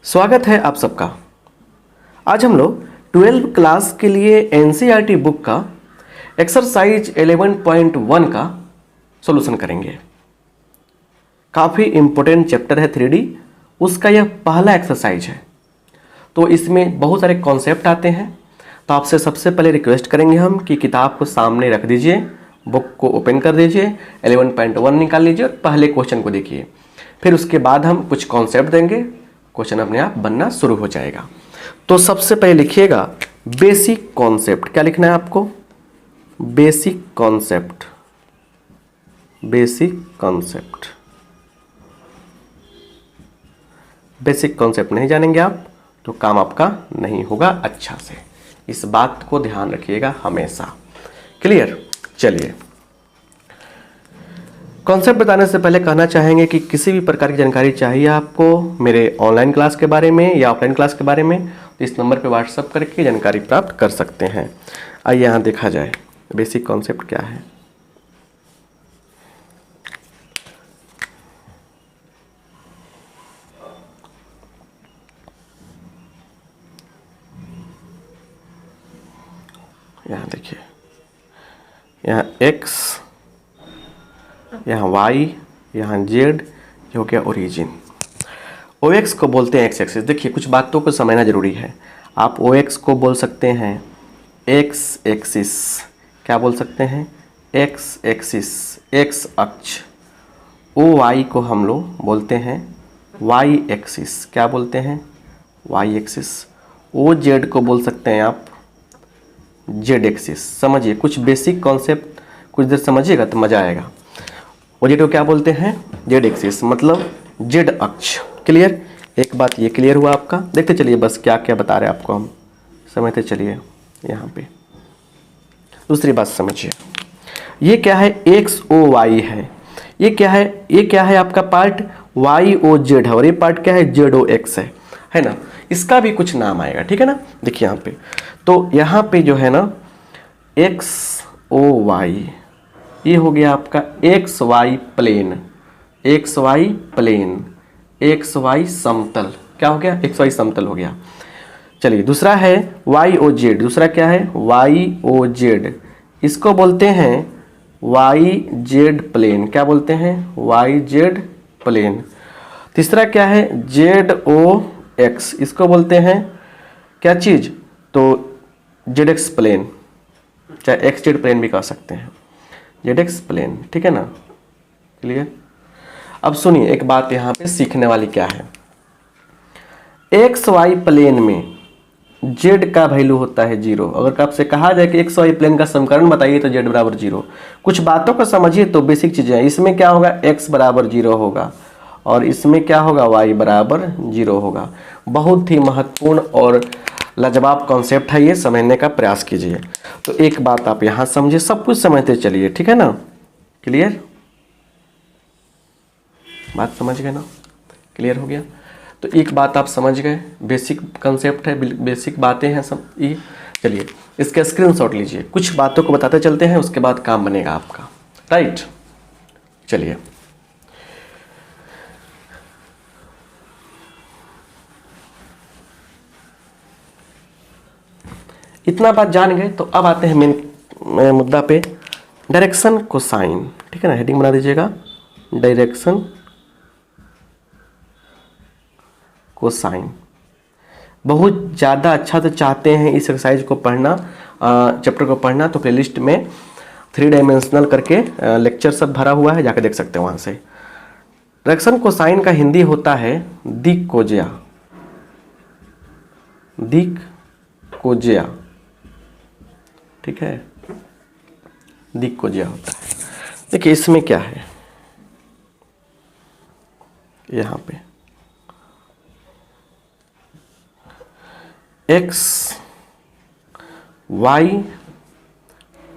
स्वागत है आप सबका। आज हम लोग 12th क्लास के लिए एनसीईआरटी बुक का एक्सरसाइज 11.1 का सॉल्यूशन करेंगे। काफ़ी इम्पोर्टेंट चैप्टर है 3D, उसका यह पहला एक्सरसाइज है। तो इसमें बहुत सारे कॉन्सेप्ट आते हैं। तो आपसे सबसे पहले रिक्वेस्ट करेंगे हम कि किताब को सामने रख दीजिए, बुक को ओपन कर दीजिए, 11.1 निकाल लीजिए और पहले क्वेश्चन को देखिए। फिर उसके बाद हम कुछ कॉन्सेप्ट देंगे, क्वेश्चन अपने आप बनना शुरू हो जाएगा। तो सबसे पहले लिखिएगा बेसिक कॉन्सेप्ट। क्या लिखना है आपको? Basic concept. Basic concept. Basic concept नहीं जानेंगे आप तो काम आपका नहीं होगा अच्छा से। इस बात को ध्यान रखिएगा हमेशा। क्लियर? चलिए, कॉन्सेप्ट बताने से पहले कहना चाहेंगे कि किसी भी प्रकार की जानकारी चाहिए आपको मेरे ऑनलाइन क्लास के बारे में या ऑफलाइन क्लास के बारे में, तो इस नंबर पे व्हाट्सअप करके जानकारी प्राप्त कर सकते हैं। आइए यहाँ देखा जाए बेसिक कॉन्सेप्ट क्या है। यहाँ देखिए, यहाँ x, यहाँ y, यहाँ z, ये हो गया ओरिजिन। OX को बोलते हैं एक्स एक्सिस। देखिए, कुछ बातों को समझना जरूरी है। आप OX को बोल सकते हैं एक्स एक्सिस। क्या बोल सकते हैं? एक्स एक्सिस, एक्स अक्ष। OY को हम लोग बोलते हैं वाई एक्सिस। क्या बोलते हैं? Y axis. OZ को बोल सकते हैं आप जेड एक्सिस। समझिए, कुछ बेसिक कॉन्सेप्ट कुछ देर समझिएगा तो मज़ा आएगा। OZ को क्या बोलते हैं? जेड एक्सिस, मतलब जेड अक्ष। क्लियर? एक बात ये क्लियर हुआ आपका। देखते चलिए बस क्या क्या बता रहे हैं आपको, हम समझते चलिए। यहाँ पे दूसरी बात समझिए, ये क्या है? एक्स ओ वाई है। ये क्या है? ये क्या है आपका पार्ट? वाई ओ जेड है। और ये पार्ट क्या है? जेड ओ एक्स है ना। इसका भी कुछ नाम आएगा, ठीक है ना। देखिए यहाँ पे, तो यहाँ पे जो है ना एक्स ओ वाई, ये हो गया आपका X Y plane, X Y plane, X Y समतल। क्या हो गया? एक्स वाई समतल हो गया। चलिए, दूसरा है वाई ओ जेड। दूसरा क्या है? Y O Z. इसको बोलते हैं वाई जेड प्लेन। क्या बोलते हैं? Y Z plane. तीसरा क्या है? Z O X. इसको बोलते हैं क्या चीज़? तो जेड एक्स प्लेन, चाहे एक्स जेड प्लेन भी कह सकते हैं, जेड एक्स प्लेन, ठीक है ना। क्लियर? अब सुनिए, एक बात यहाँ पे सीखने वाली क्या है। एक्स वाई प्लेन में जेड का वैल्यू होता है 0। अगर आपसे कहा जाए कि एक्स वाई प्लेन का समीकरण बताइए तो जेड बराबर 0। कुछ बातों को समझिए तो बेसिक चीज़ें हैं। इसमें क्या होगा? एक्स बराबर 0 होगा और इसमें क्या होगा? वाई बराबर 0 होगा। बहुत ही महत्वपूर्ण और लाजवाब कॉन्सेप्ट है, ये समझने का प्रयास कीजिए। तो एक बात आप यहाँ समझिए, सब कुछ समझते चलिए, ठीक है ना। क्लियर? बात समझ गए ना? क्लियर हो गया? तो एक बात आप समझ गए, बेसिक कंसेप्ट है, बेसिक बातें हैं सब ये। चलिए, इसका स्क्रीनशॉट लीजिए, कुछ बातों को बताते चलते हैं, उसके बाद काम बनेगा आपका। राइट? चलिए, इतना बात जान गए तो अब आते हैं मेन मुद्दा पे, डायरेक्शन कोसाइन। ठीक है ना, हेडिंग बना दीजिएगा, डायरेक्शन कोसाइन। बहुत ज़्यादा अच्छा से चाहते हैं इस एक्सरसाइज को पढ़ना, चैप्टर को पढ़ना, तो प्लेलिस्ट में 3 डायमेंशनल करके लेक्चर सब भरा हुआ है, जाके देख सकते हैं वहाँ से। डायरेक्शन कोसाइन का हिंदी होता है दिक कोज्या। दिक कोज्या, ठीक है, दिक कोज्या होता है। देखिए इसमें क्या है, यहाँ पे एक्स वाई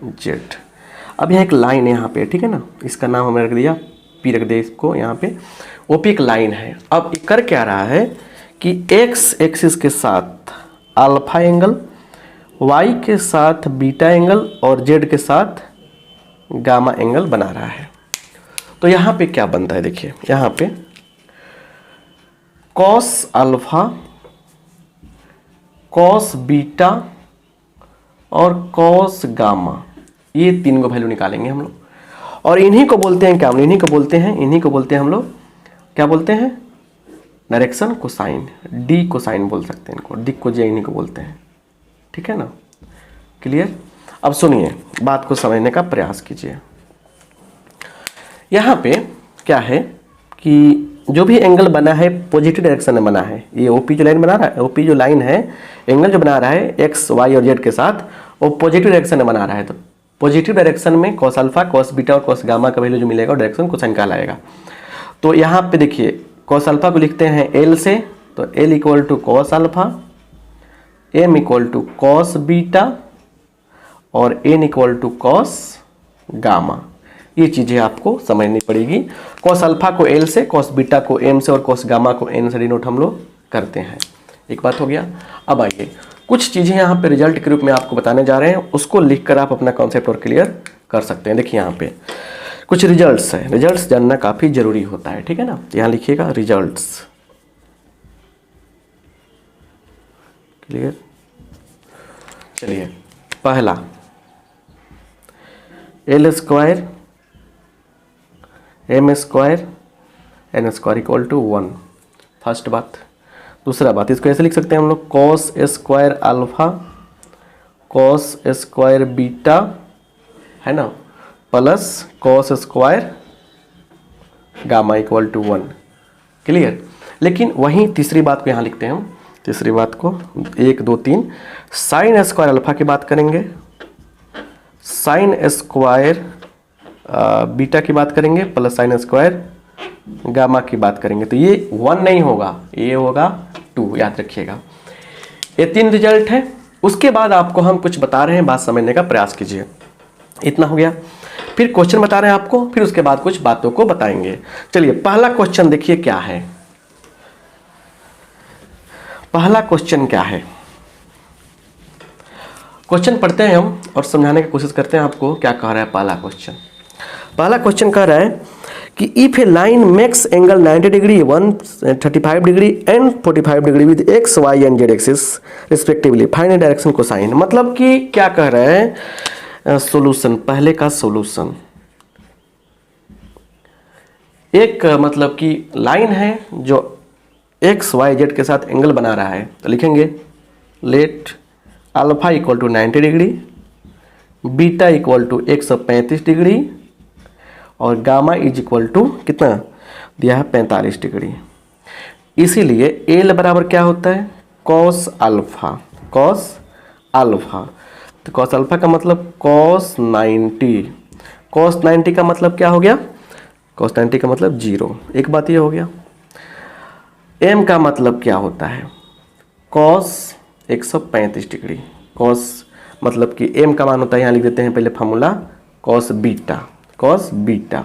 जेड। अब यहाँ एक लाइन है यहाँ पे, ठीक है ना, इसका नाम हमने रख दिया पी, रख दिया इसको यहाँ पे। ओपी एक लाइन है। अब कर क्या रहा है कि एक्स एक्सिस के साथ अल्फा एंगल, वाई के साथ बीटा एंगल और जेड के साथ गामा एंगल बना रहा है। तो यहाँ पे क्या बनता है? देखिए यहाँ पे कॉस अल्फा, कॉस बीटा और कॉस गामा, ये तीन को वैल्यू निकालेंगे हम लोग। और इन्हीं को बोलते हैं क्या, इन्हीं को बोलते हैं हम लोग क्या बोलते हैं, डायरेक्शन कोसाइन, डी कोसाइन बोल सकते हैं इनको, दिक को जे इन्हीं को बोलते हैं, ठीक है ना, क्लियर। अब सुनिए, बात को समझने का प्रयास कीजिए। यहाँ पे क्या है कि जो भी एंगल बना है पॉजिटिव डायरेक्शन में बना है, ये ओपी जो लाइन बना रहा है, ओपी जो लाइन है, एंगल जो बना रहा है एक्स वाई और जेड के साथ, वो पॉजिटिव डायरेक्शन में बना रहा है। तो पॉजिटिव डायरेक्शन में कॉस अल्फा, कॉस बीटा और कॉस गामा का वैल्यू जो मिलेगा वो डायरेक्शन कोसाइन कहलाएगा। तो यहाँ पे देखिए, कॉस अल्फा को लिखते हैं एल से, तो L equal to cos alpha, M equal to cos beta और N equal to cos gamma. ये चीज़ें आपको समझनी पड़ेगी। कॉस अल्फा को एल से, कॉस बीटा को एम से और कॉस गामा को एन से डिनोट हम लोग करते हैं। एक बात हो गया। अब आइए कुछ चीज़ें यहाँ पे रिजल्ट के रूप में आपको बताने जा रहे हैं, उसको लिखकर आप अपना कॉन्सेप्ट और क्लियर कर सकते हैं। देखिए यहाँ पे कुछ रिजल्ट्स है, रिजल्ट्स जानना काफ़ी जरूरी होता है, ठीक है ना। यहाँ लिखिएगा रिजल्ट्स, क्लियर। चलिए, पहला L square M square N square equal to 1, first बात। दूसरा बात, इसको ऐसे लिख सकते हैं हम लोग, cos square alpha cos square beta, है ना, plus cos square gamma equal to 1, clear. लेकिन वहीं तीसरी बात को यहाँ लिखते हैं हम, तीसरी बात को 1 2 3, साइन स्क्वायर अल्फा की बात करेंगे, साइन स्क्वायर बीटा की बात करेंगे, प्लस साइन स्क्वायर गामा की बात करेंगे। तो ये 1 नहीं होगा, ये होगा 2, याद रखिएगा। ये 3 रिजल्ट है। उसके बाद आपको हम कुछ बता रहे हैं, बात समझने का प्रयास कीजिए। इतना हो गया। फिर क्वेश्चन बता रहे हैं आपको, फिर उसके बाद कुछ बातों को बताएंगे। चलिए, पहला क्वेश्चन देखिए क्या है। पहला क्वेश्चन क्या है, क्वेश्चन पढ़ते हैं हम और समझाने की कोशिश करते हैं आपको क्या कह रहा है पहला क्वेश्चन। पहला क्वेश्चन कह रहा है कि if a line makes angle 90 degree 135 degree and 45 degree with X Y and Z axis respectively find direction cosine. मतलब कि क्या कह रहा है, सॉल्यूशन, पहले का सॉल्यूशन। एक मतलब कि लाइन है जो एक्स वाई जेड के साथ एंगल बना रहा है, तो लिखेंगे let alpha equal to 90 degree, beta equal to 135 degree और गामा इज इक्वल टू कितना दिया है 45 डिग्री। इसीलिए एल बराबर क्या होता है, कॉस अल्फा, कॉस अल्फा। तो कॉस अल्फा का मतलब कॉस 90, कॉस 90 का मतलब क्या हो गया, कॉस 90 का मतलब 0। एक बात ये हो गया। एम का मतलब क्या होता है, कॉस 135 डिग्री। कॉस मतलब कि एम का मान होता है, यहाँ लिख देते हैं पहले formula, cos beta, cos beta.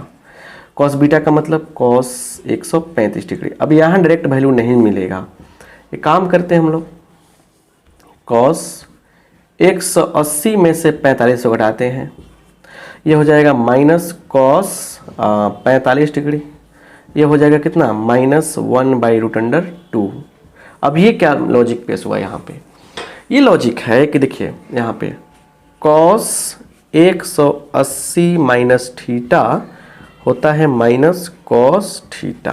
Cos beta का मतलब कॉस 135 डिग्री। अब यहाँ डायरेक्ट वैल्यू नहीं मिलेगा, एक काम करते हैं हम लोग, कॉस 180 में से 45 को घटाते हैं, ये हो जाएगा माइनस कॉस 45 डिग्री, ये हो जाएगा कितना -1/√2। अब ये क्या लॉजिक पेश हुआ यहाँ पे, ये लॉजिक है कि देखिए यहाँ पे कॉस 180 माइनस थीटा होता है माइनस कॉस थीटा,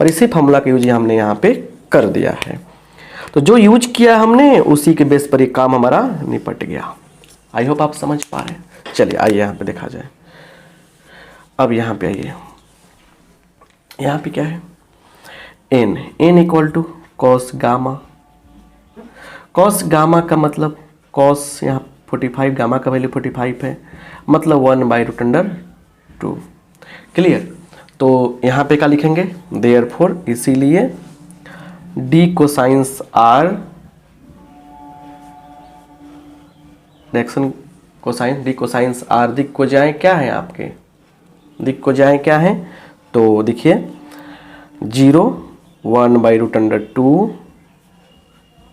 और इसी फॉर्मूला का यूज हमने यहाँ पे कर दिया है। तो जो यूज किया हमने उसी के बेस पर ये काम हमारा निपट गया। आई होप आप समझ पा रहे हैं। चलिए आइए यहाँ पे देखा जाए। अब यहाँ पे आइए, यहाँ पे क्या है, N, N equal to cos gamma. Cos gamma का मतलब कॉस यहाँ 45, गामा का वैल्यू 45 है, मतलब 1/√2। क्लियर। तो यहाँ पे क्या लिखेंगे, देयरफॉर, इसीलिए the cosines are, direction cosine, the cosines are दिक को जाए क्या है आपके, दिक को जाए क्या है, तो देखिए 0, 1/√2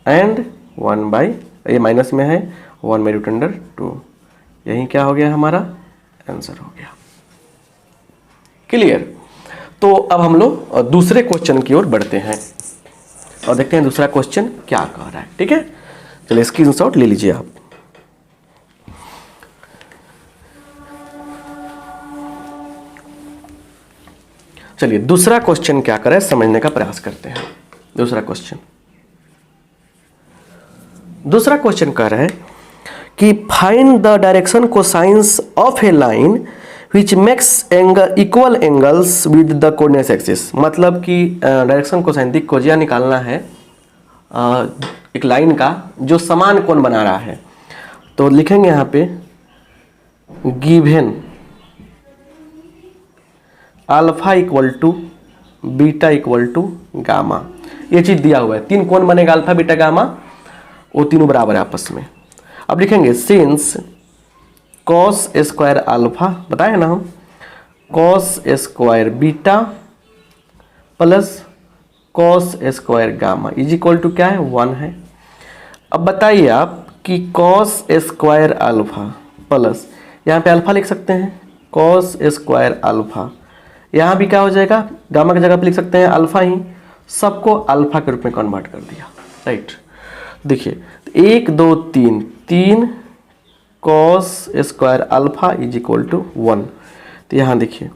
एंड 1, ये माइनस में है 1/√2। यही क्या हो गया हमारा आंसर हो गया। क्लियर। तो अब हम लोग दूसरे क्वेश्चन की ओर बढ़ते हैं। और देखते हैं दूसरा क्वेश्चन क्या कह रहा है। ठीक है, चलिए स्क्रीनशॉट ले लीजिए आप। चलिए दूसरा क्वेश्चन क्या कर रहा है समझने का प्रयास करते हैं। दूसरा क्वेश्चन कह रहा है कि find the direction cosines of A line which makes angle equal angles with the coordinate axis. मतलब कि डायरेक्शन कोसाइन दिक् कोजिया निकालना है एक लाइन का जो समान कोण बना रहा है। तो लिखेंगे यहाँ पे given alpha equal to beta equal to gamma. ये चीज दिया हुआ है, तीन कोण बनेगा अल्फा बीटा गामा, वो तीनों बराबर है आपस में। अब लिखेंगे सिंस कॉस स्क्वायर अल्फा, बताए ना हम, cos square beta plus cos square gamma is equal to क्या है 1 है। अब बताइए आप कि कॉस स्क्वायर अल्फा प्लस, यहाँ पे अल्फा लिख सकते हैं कॉस स्क्वायर अल्फा, यहाँ भी क्या हो जाएगा गामा की जगह पे लिख सकते हैं अल्फा ही, सबको अल्फा के रूप में कन्वर्ट कर दिया। राइट, देखिए 1 2 3 3 cos square alpha is equal to 1। तो यहाँ देखिए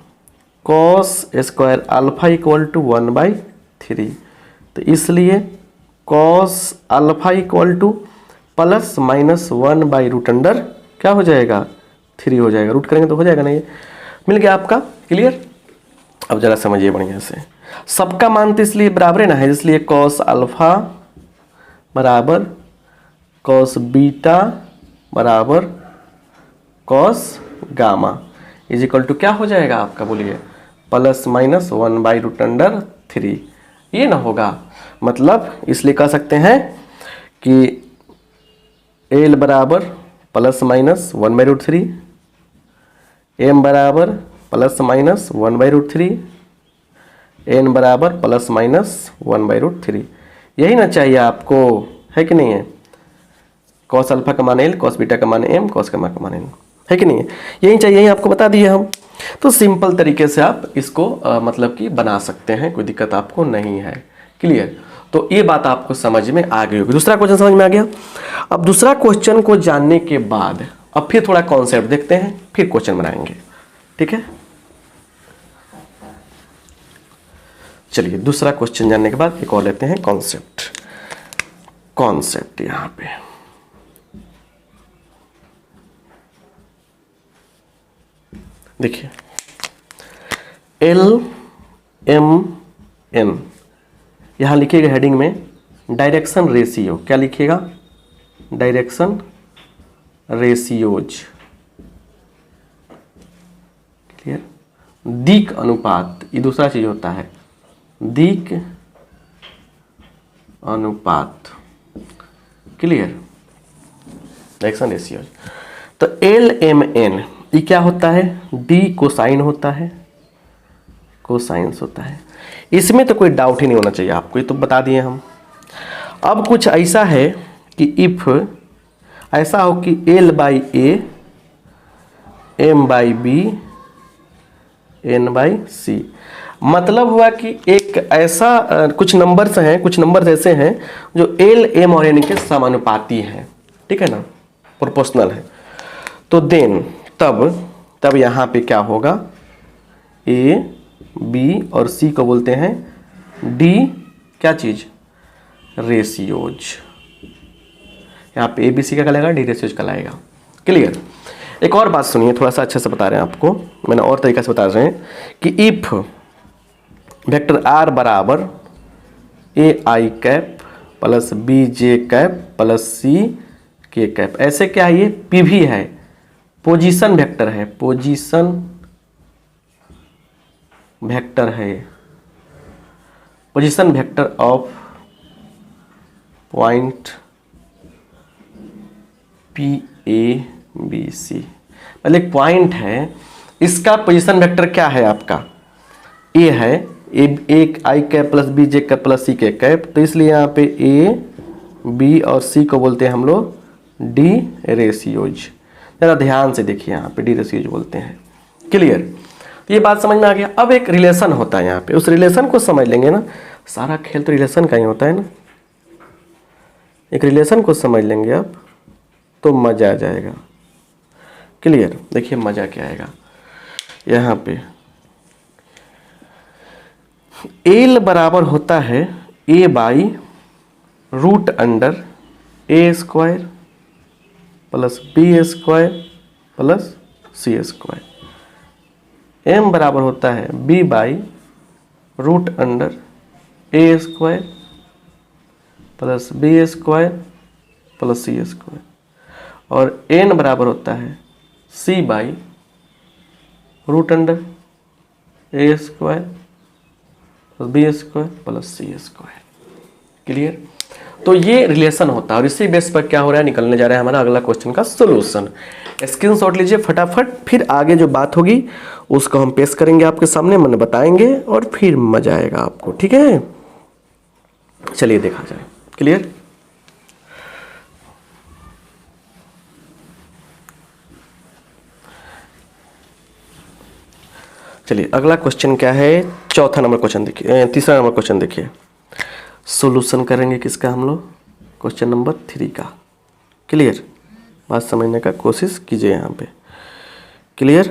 cos square alpha equal to 1/3। तो इसलिए cos alpha equal to plus minus 1/√अंडर क्या हो जाएगा 3 हो जाएगा। रूट करेंगे तो हो जाएगा ना, ये मिल गया आपका। क्लियर। अब जरा समझिए बढ़िया से, सबका मान तो इसलिए बराबर ना है, इसलिए कॉस अल्फा बराबर कॉस बीटा बराबर cos gamma is equal to क्या हो जाएगा आपका, बोलिए प्लस माइनस 1/√3। ये ना होगा, मतलब इसलिए कह सकते हैं कि एल बराबर प्लस माइनस 1/√3, एम बराबर प्लस माइनस 1/√3, एन बराबर प्लस माइनस 1/√3। यही ना चाहिए आपको, है कि नहीं है। कॉस अल्फा का मान एल, कॉस बीटा का मान एम, कॉस गामा का मान एन, है कि नहीं है। यही चाहिए, यही आपको बता दिए हम। तो सिंपल तरीके से आप इसको मतलब कि बना सकते हैं, कोई दिक्कत आपको नहीं है। क्लियर। तो ये बात आपको समझ में आ गई होगी। दूसरा क्वेश्चन समझ में आ गया। अब दूसरा क्वेश्चन को जानने के बाद अब फिर थोड़ा कॉन्सेप्ट देखते हैं, फिर क्वेश्चन बनाएंगे। ठीक है, चलिए दूसरा क्वेश्चन जानने के बाद एक और लेते हैं कॉन्सेप्ट यहां पे। देखिए LMN यहां लिखिएगा हेडिंग में डायरेक्शन रेशियो। क्या लिखिएगा, डायरेक्शन रेशियोज। क्लियर। दिक अनुपात, ये दूसरा चीज होता है, दिक अनुपात। Clear, direction ratios. तो LMN ये क्या होता है, डी कोसाइन होता है, कोसाइंस होता है। इसमें तो कोई डाउट ही नहीं होना चाहिए आपको, ये तो बता दिए हम। अब कुछ ऐसा है कि इफ ऐसा हो कि L/A M/B N/C, मतलब हुआ कि एक ऐसा कुछ नंबर्स हैं, कुछ नंबर्स ऐसे हैं जो L, M और N के समानुपाती हैं। ठीक है ना, प्रोपोर्शनल है। तो देन तब यहाँ पे क्या होगा, A, B और C को बोलते हैं डी क्या चीज, रेशियोज। यहाँ पे ABC क्या कहलाएगा, डी रेशियोज कहलाएगा। क्लियर। एक और बात सुनिए, थोड़ा सा अच्छे से बता रहे हैं आपको, मैंने और तरीके से बता रहे हैं कि इफ वेक्टर R बराबर AI cap plus BJ cap plus CK cap, ऐसे क्या है, ये PV है, पोजीशन वेक्टर है, पोजीशन वेक्टर है, position vector of point PABC। मतलब एक पॉइंट है, इसका पोजीशन वेक्टर क्या है आपका, ए है, एक I cap plus B J cap plus C K cap. तो इसलिए यहाँ पे ए बी और सी को बोलते हैं हम लोग डी रेशियोज। जरा ध्यान से देखिए, यहाँ पे डी रेशियोज बोलते हैं। क्लियर। तो ये बात समझ में आ गया। अब एक रिलेशन होता है यहाँ पे, उस रिलेशन को समझ लेंगे ना, सारा खेल तो रिलेशन का ही होता है ना। एक रिलेशन को समझ लेंगे आप तो मज़ा आ जाएगा। क्लियर? देखिए मज़ा क्या आएगा यहाँ पे। एल बराबर होता है A by root under A square plus B square plus C square. M बराबर होता है B by root under A square plus B square plus C square. और एन बराबर होता है C by root under A square plus B square plus C square. Clear? तो ये relation होता है और इसी बेस पर क्या हो रहा है, निकलने जा रहा है हमारा अगला क्वेश्चन का सोल्यूशन। स्क्रीनशॉट लीजिए फटाफट, फिर आगे जो बात होगी उसको हम पेश करेंगे आपके सामने, मन बताएंगे और फिर मजा आएगा आपको। ठीक है, चलिए देखा जाए। क्लियर? चलिए अगला क्वेश्चन क्या है, चौथा नंबर क्वेश्चन देखिए, तीसरा नंबर क्वेश्चन देखिए। सॉल्यूशन करेंगे किसका हम लोग, क्वेश्चन नंबर 3 का। क्लियर? बात समझने का कोशिश कीजिए यहाँ पे। क्लियर?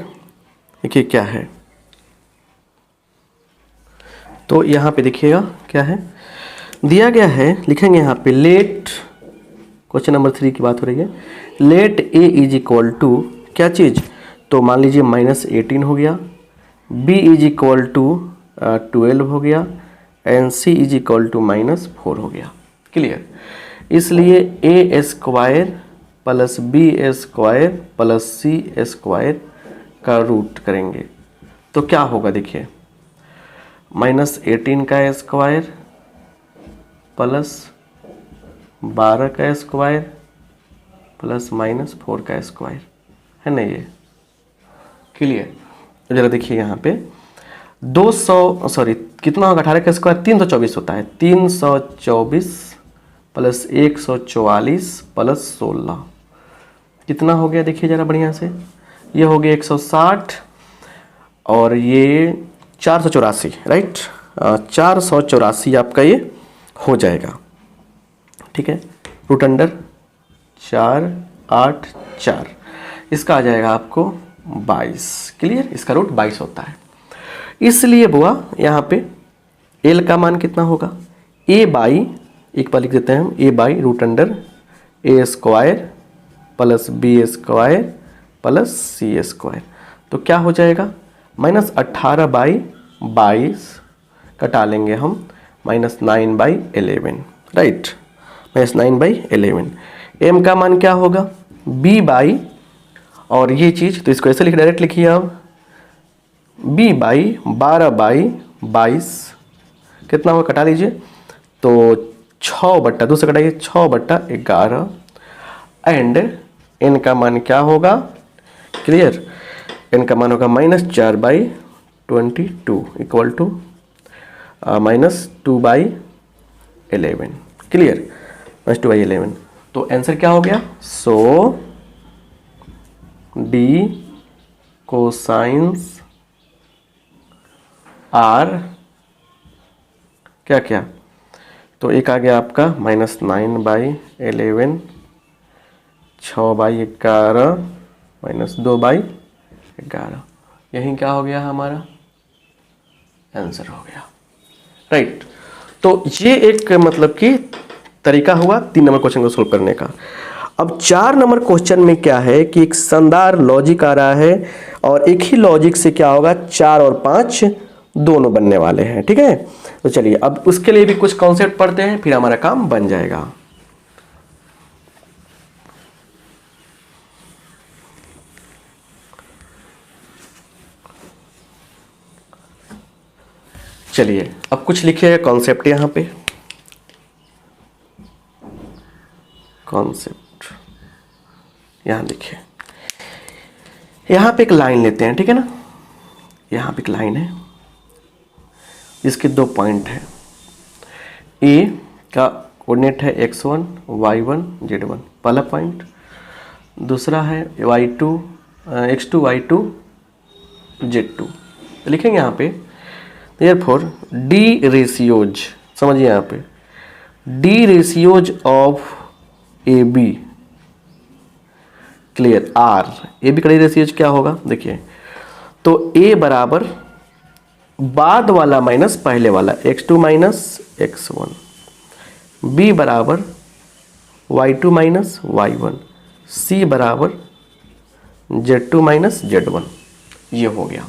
देखिए क्या है, तो यहाँ पे देखिएगा क्या है दिया गया है, लिखेंगे यहाँ पे लेट, क्वेश्चन नंबर 3 की बात हो रही है। Let A is equal to क्या चीज़, तो मान लीजिए -18 हो गया, b इज इक्वल टू 12 हो गया and c is equal to -4 हो गया। क्लियर? इसलिए A square plus B square plus C square का रूट करेंगे तो क्या होगा, देखिए -18 का स्क्वायर प्लस 12 का स्क्वायर प्लस -4 का स्क्वायर, है ना ये। क्लियर? जरा देखिए यहाँ पे 200 कितना होगा, 18 का स्क्वायर 324 होता है, 324 प्लस 144 प्लस 16 कितना हो गया, देखिए ज़रा बढ़िया से, ये हो गया 160 और ये 484, राइट, 484 आपका ये हो जाएगा। ठीक है, रूट अंडर 484, इसका आ जाएगा आपको 22। क्लियर? इसका रूट 22 होता है। इसलिए बुआ यहाँ पे एल का मान कितना होगा, ए बाई, एक बार लिख देते हैं हम, A by root under A square plus B square plus C square. तो क्या हो जाएगा, -18/22 कटा लेंगे हम, -9/11, राइट, -9/11। एम का मान क्या होगा, बी बाई, और ये चीज़ तो इसको ऐसे लिख, डायरेक्ट लिखिए आप, b बाई 12/22 कितना होगा, कटा लीजिए, तो 6/2 से कटाइए, 6/11 एंड n का मान क्या होगा। क्लियर? n का मान होगा -4/22 इक्वल टू -2/11। क्लियर? -2/11। तो आंसर क्या हो गया, सो d कोसाइंस आर क्या क्या, तो एक आ गया आपका -9/11, 6/11 -2/11, यही क्या हो गया हमारा आंसर हो गया, राइट। तो ये एक मतलब कि तरीका हुआ 3 नंबर क्वेश्चन को सोल्व करने का। अब 4 नंबर क्वेश्चन में क्या है कि एक शानदार लॉजिक आ रहा है और एक ही लॉजिक से क्या होगा, 4 और 5 दोनों बनने वाले हैं। ठीक है, तो चलिए अब उसके लिए भी कुछ कॉन्सेप्ट पढ़ते हैं, फिर हमारा काम बन जाएगा। चलिए अब कुछ लिखिएगा कॉन्सेप्ट यहाँ पे, कॉन्सेप्ट यहाँ देखिए, यहाँ पे एक लाइन लेते हैं, ठीक है ना, यहाँ पे एक लाइन है जिसके 2 पॉइंट है, ए का कोऑर्डिनेट है x1 y1 z1 पहला पॉइंट, दूसरा है y2 x2 y2 z2। तो लिखेंगे यहाँ पे देयरफॉर डी रेशियोज, समझिए यहाँ पे the ratios of A B clear are, A B का रेशियो क्या होगा देखिए, तो ए बराबर बाद वाला माइनस पहले वाला x2 माइनस x1, b बराबर y2 माइनस y1, c बराबर z2 माइनस z1। ये हो गया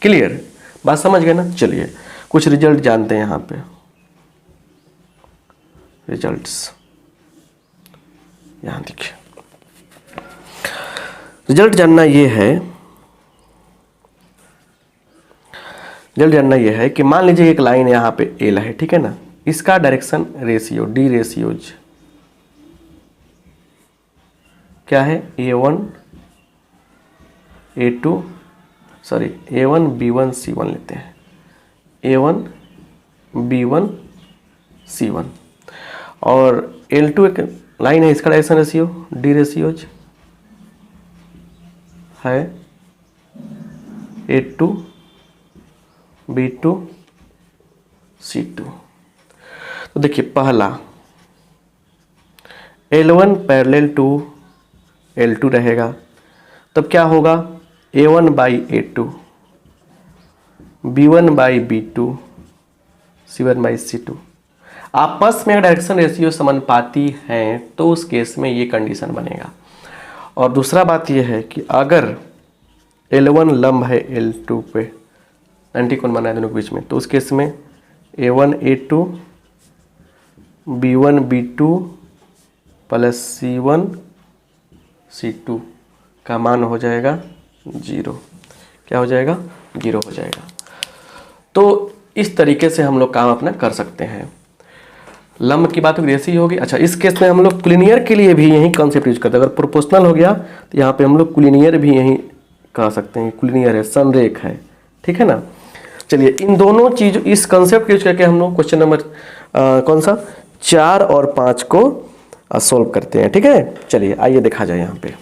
क्लियर, बात समझ गए ना। चलिए कुछ रिजल्ट जानते हैं यहाँ पे, रिजल्ट्स यहाँ देखिए, रिजल्ट जानना ये है, रिजल्ट जानना ये है कि मान लीजिए एक लाइन यहाँ पे एल है, ठीक है ना, इसका डायरेक्शन रेशियो डी रेशियोज क्या है, A1 A2 sorry A1 B1 C1 लेते हैं, A1 B1 C1, और L2 एक लाइन है, इसका डायरेक्शन रेशियो डी रेशियोज है A2 B2 C2। तो देखिए पहला L1 पैरेलल टू L2 रहेगा, तब क्या होगा A1 by A2 B1 by B2 C1 by C2। आपस में डायरेक्शन रेशियो समानुपाती हैं तो उस केस में ये कंडीशन बनेगा। और दूसरा बात यह है कि अगर L1 लंब है L2 पे, 90 कोण बना है दोनों के बीच में, तो उस केस में A1 A2 B1 B2 plus C1 C2 का मान हो जाएगा 0। क्या हो जाएगा, 0 हो जाएगा। तो इस तरीके से हम लोग काम अपना कर सकते हैं। लंब की बात ऐसी होगी। अच्छा, इस केस में हम लोग कुलिनियर के लिए भी यही कॉन्सेप्ट यूज करते हैं। अगर प्रोपोर्शनल हो गया तो यहाँ पे हम लोग कुलिनियर भी यही कह सकते हैं, कुलिनियर है, संरेख है, ठीक है ना। चलिए इन दोनों चीज, इस कंसेप्ट यूज करके हम लोग क्वेश्चन नंबर कौन सा 4 और 5 को सॉल्व करते हैं, ठीक है। चलिए आइए देखा जाए। यहाँ पे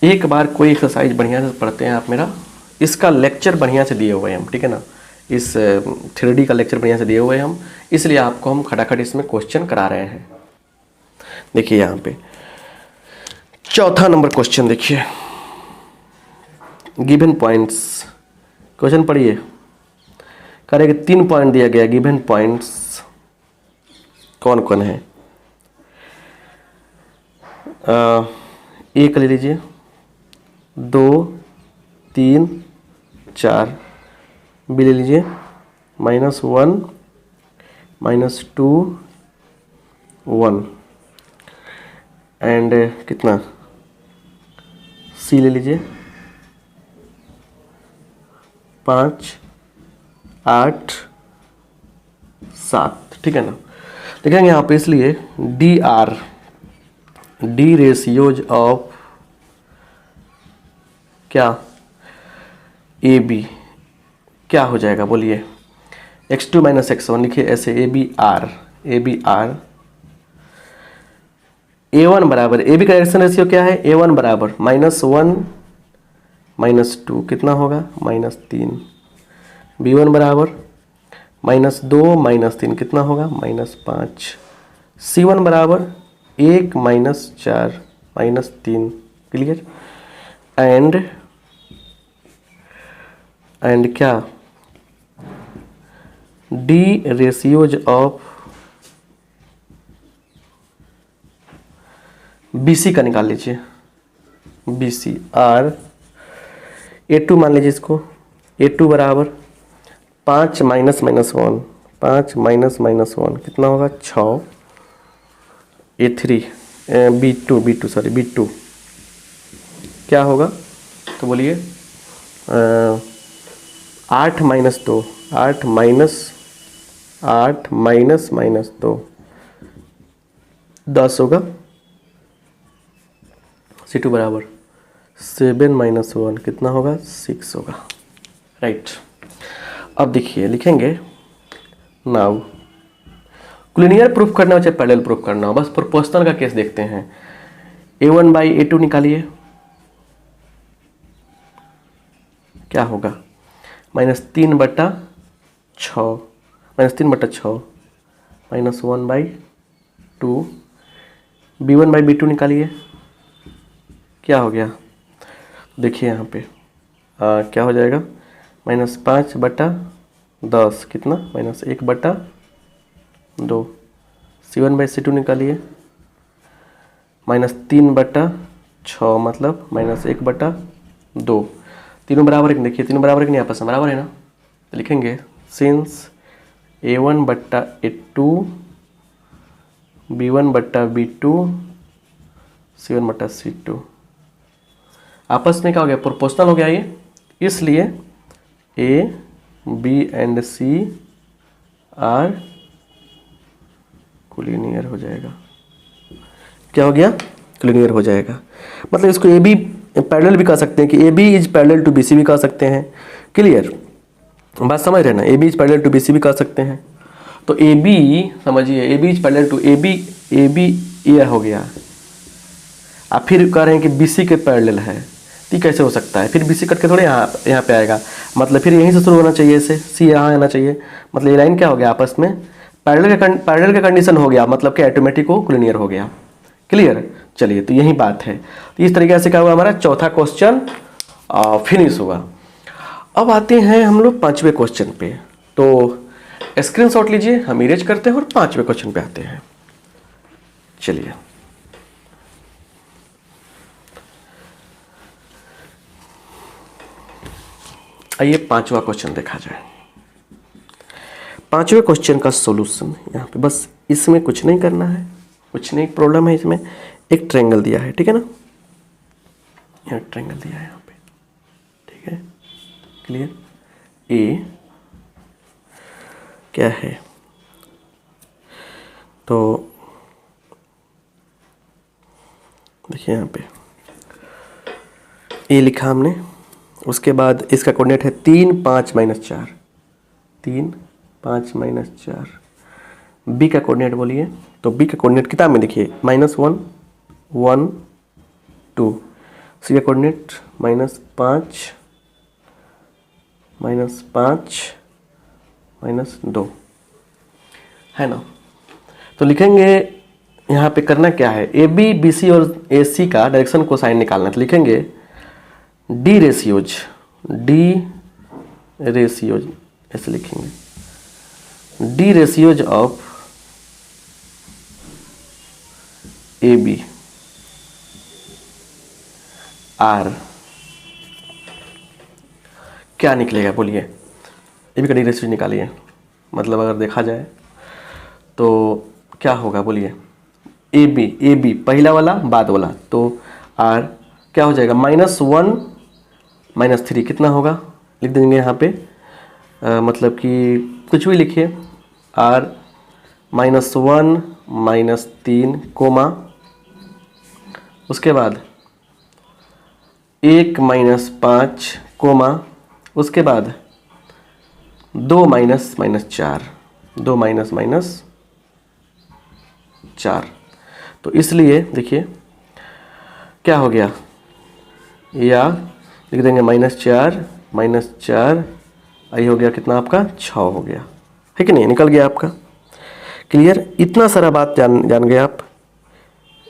एक बार कोई एक्सरसाइज बढ़िया से पढ़ते हैं आप मेरा, इसका लेक्चर बढ़िया से दिए हुए हैं हम, ठीक है ना। इस 3D का लेक्चर बढ़िया से दिए हुए हैं हम, इसलिए आपको हम खटाखट इसमें क्वेश्चन करा रहे हैं। देखिए यहाँ पे चौथा नंबर क्वेश्चन देखिए, गिवन पॉइंट्स, क्वेश्चन पढ़िए। करेंगे 3 पॉइंट दिया गया, गिवन पॉइंट्स कौन कौन है, एक ले लीजिए, 2 3 4, बी ले लीजिए -1 -2 1, एंड कितना सी ले लीजिए 5 8 7, ठीक है ना। देखेंगे यहाँ पे, इसलिए डी रेशियोज ऑफ क्या ए बी क्या हो जाएगा बोलिए, x2 माइनस x1 लिखिए ऐसे, ए बी आर A1 बराबर, ए बी का डायरेक्शन रेशियो क्या है, A1 बराबर -1 -2 कितना होगा -3, B1 बराबर -2 -3 कितना होगा -5, C1 बराबर 1 -4 -3, क्लियर। एंड क्या डी रेशियोज ऑफ BC का निकाल लीजिए, BC आर A2 मान लीजिए इसको, A2 बराबर 5 -1 5 -1 कितना होगा 6, A3 B2 क्या होगा, तो बोलिए 8 -2 8 -2 10 होगा, C2 बराबर 7 -1 कितना होगा 6 होगा, राइट। अब देखिए लिखेंगे, नाउ कुलिनियर प्रूफ करना हो चाहे पैरेलल प्रूफ करना हो, बस प्रोपोर्शनल का केस देखते हैं। A1 बाई A2 निकालिए, क्या होगा -3/6 -3/6 -1/2, B1/B2 निकालिए, क्या हो गया देखिए यहाँ पे क्या हो जाएगा, -5/10 कितना, -1/2, C1/C2 निकालिए, -3/6 मतलब -1/2, तीनों बराबर है, देखिए तीनों बराबर है कि नहीं, आपस में बराबर है ना, तो लिखेंगे सिंस A1/A2 B1/B2 C1/C2 आपस में क्या हो गया, प्रोपोर्शनल हो गया ये, इसलिए A, B and C are collinear हो जाएगा। क्या हो गया, कोलिनियर हो जाएगा। मतलब इसको ए बी पैरेलल भी कह सकते हैं कि A B is parallel to B C भी कह सकते हैं। क्लियर, बात समझ रहे ना, A B is parallel to B C भी कह सकते हैं। तो ए बी समझिए, A B is parallel to A B ये हो गया। आप फिर कह रहे हैं कि बी सी के पैरेलल है, तो कैसे हो सकता है, फिर बी सी कट के थोड़े यहाँ पे आएगा, मतलब फिर यहीं से शुरू होना चाहिए, ऐसे सी यहाँ आना चाहिए, मतलब ये लाइन क्या हो गया, आपस में पैरेलल का कंडीशन हो गया, मतलब कि ऑटोमेटिक वो कोलिनियर हो गया। क्लियर, चलिए तो यही बात है। तो इस तरीके से क्या हुआ, हमारा चौथा क्वेश्चन फिनिश हुआ। अब आते हैं हम लोग पांचवें क्वेश्चन पे, तो स्क्रीनशॉट लीजिए, हम इरेज करते हैं और पांचवें क्वेश्चन पे आते हैं। चलिए आइए पांचवा क्वेश्चन देखा जाए। पांचवें क्वेश्चन का सॉल्यूशन यहाँ पे, बस इसमें कुछ नहीं करना है, कुछ नहीं प्रॉब्लम है इसमें, एक ट्रायंगल दिया है, ठीक है ना, यहाँ ट्रायंगल दिया है यहाँ पे, ठीक है, क्लियर। ए क्या है, तो देखिए यहाँ पे ए लिखा हमने, उसके बाद इसका कोऑर्डिनेट है 3, 5, -4, 3, 5, -4। बी का कोऑर्डिनेट बोलिए, तो बी का कोऑर्डिनेट किताब में देखिए -1, 1, 2। सी का कोऑर्डिनेट -5, -2 है ना। तो लिखेंगे यहाँ पे करना क्या है, ए बी बी सी और ए सी का डायरेक्शन को साइन निकालना है, तो लिखेंगे डी रेशियोज ऐसे लिखेंगे, the ratios of A B are क्या निकलेगा बोलिए, ए बी का डी रेशियोज निकालिए, मतलब अगर देखा जाए तो क्या होगा बोलिए, ए बी पहला वाला बाद वाला, तो आर क्या हो जाएगा, -1, -3 कितना होगा, लिख देंगे यहाँ पे, मतलब कि कुछ भी लिखिए, आर -1, -3 कोमा, उसके बाद 1, -5 कोमा, उसके बाद 2, -4, 2, -4। तो इसलिए देखिए क्या हो गया, या लिख देंगे -4, आई हो गया कितना आपका 6 हो गया, है कि नहीं, निकल गया आपका। क्लियर, इतना सारा बात जान गए आप।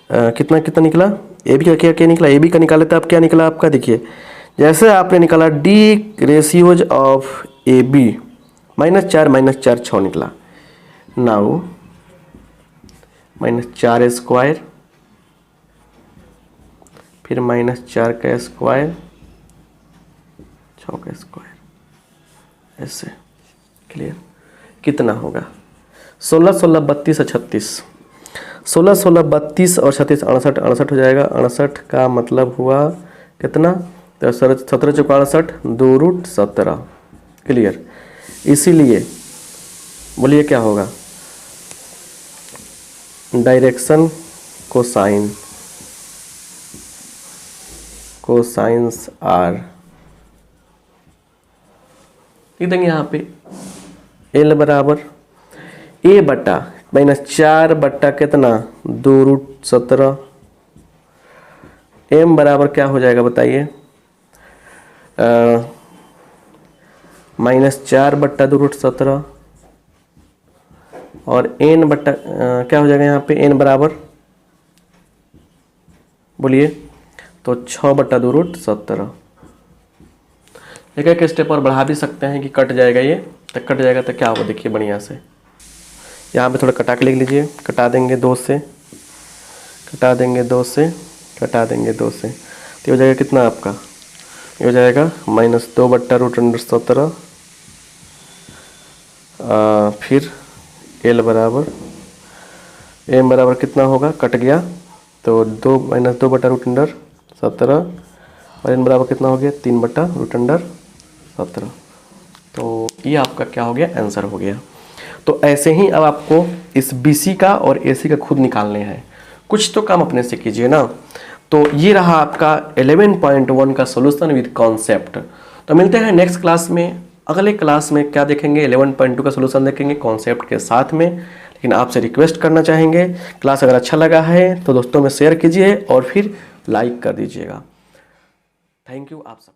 कितना निकला, ए बी का क्या निकला, ए बी का निकाले तो आप क्या निकला आपका, देखिए जैसे आपने निकाला the ratios of A B, -4, -4 6 निकला। नाउ -4 स्क्वायर, फिर -4 का स्क्वायर, 6 का स्क्वायर, ऐसे। क्लियर, कितना होगा, 16, 16, 32 और 36, 16, 16, 32 और 36 68, 68 हो जाएगा। 68 का मतलब हुआ कितना, तो 17 × 68, 2√17। क्लियर, इसीलिए बोलिए क्या होगा, डायरेक्शन कोसाइंस आर लिख देंगे यहाँ पे, एल बराबर ए बटा -4 बटा कितना, 2√17, एम बराबर क्या हो जाएगा बताइए, -4 बटा 2√17, और n बट्टा क्या हो जाएगा यहाँ पे n बराबर, बोलिए, तो 6/2√17। एक एक स्टेप और बढ़ा भी सकते हैं कि कट जाएगा, ये तो कट जाएगा तो क्या होगा देखिए बढ़िया से। यहाँ पे थोड़ा कटा के लिख लीजिए, कटा देंगे 2 से, कटा देंगे 2 से, कटा देंगे 2 से, तो हो जाएगा कितना आपका, ये हो जाएगा -2/√17। फिर l बराबर, m बराबर कितना होगा, कट गया तो 2 - 2/√17, और n बराबर कितना हो गया, 3/√17। तो ये आपका क्या हो गया, आंसर हो गया। तो ऐसे ही अब आपको इस BC का और AC का खुद निकालने हैं, कुछ तो काम अपने से कीजिए ना। तो ये रहा आपका 11.1 का सोल्यूशन विद कॉन्सेप्ट। तो मिलते हैं नेक्स्ट क्लास में। अगले क्लास में क्या देखेंगे, 11.2 का सोल्यूशन देखेंगे कॉन्सेप्ट के साथ में। लेकिन आपसे रिक्वेस्ट करना चाहेंगे, क्लास अगर अच्छा लगा है तो दोस्तों में शेयर कीजिए और फिर लाइक कर दीजिएगा। थैंक यू आप सब।